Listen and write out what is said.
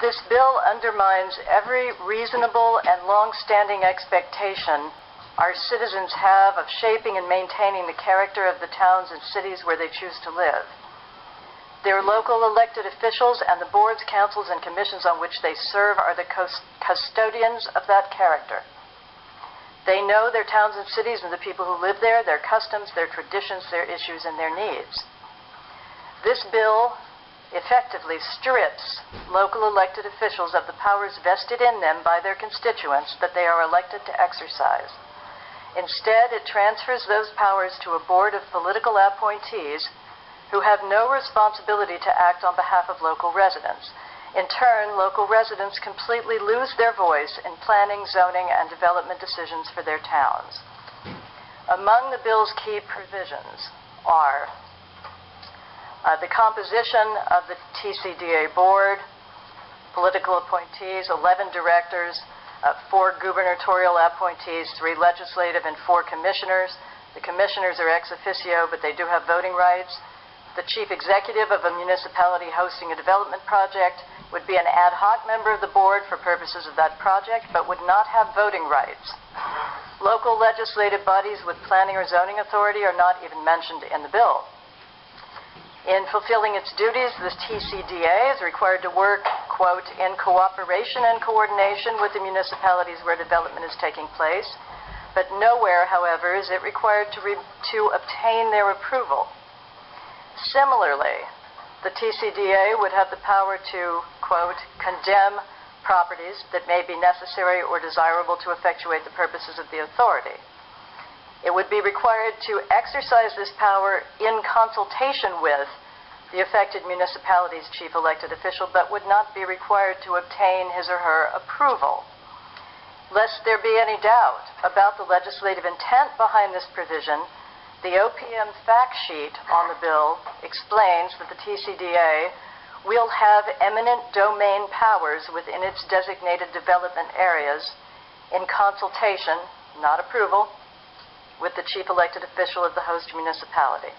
This bill undermines every reasonable and long-standing expectation our citizens have of shaping and maintaining the character of the towns and cities where they choose to live. Their local elected officials and the boards, councils, and commissions on which they serve are the custodians of that character. They know their towns and cities and the people who live there, their customs, their traditions, their issues, and their needs. This bill effectively strips local elected officials of the powers vested in them by their constituents that they are elected to exercise. Instead, it transfers those powers to a board of political appointees who have no responsibility to act on behalf of local residents. In turn, local residents completely lose their voice in planning, zoning, and development decisions for their towns. Among the bill's key provisions are the composition of the TCDA board, political appointees, 11 directors, 4 gubernatorial appointees, 3 legislative, and 4 commissioners. The commissioners are ex officio, but they do have voting rights. The chief executive of a municipality hosting a development project would be an ad hoc member of the board for purposes of that project, but would not have voting rights. Local legislative bodies with planning or zoning authority are not even mentioned in the bill. In fulfilling its duties, the TCDA is required to work, quote, in cooperation and coordination with the municipalities where development is taking place, but nowhere, however, is it required to obtain their approval. Similarly, the TCDA would have the power to, quote, condemn properties that may be necessary or desirable to effectuate the purposes of the authority. It would be required to exercise this power in consultation with the affected municipality's chief elected official, but would not be required to obtain his or her approval. Lest there be any doubt about the legislative intent behind this provision, the OPM fact sheet on the bill explains that the TCDA will have eminent domain powers within its designated development areas in consultation, not approval, with the chief elected official of the host municipality.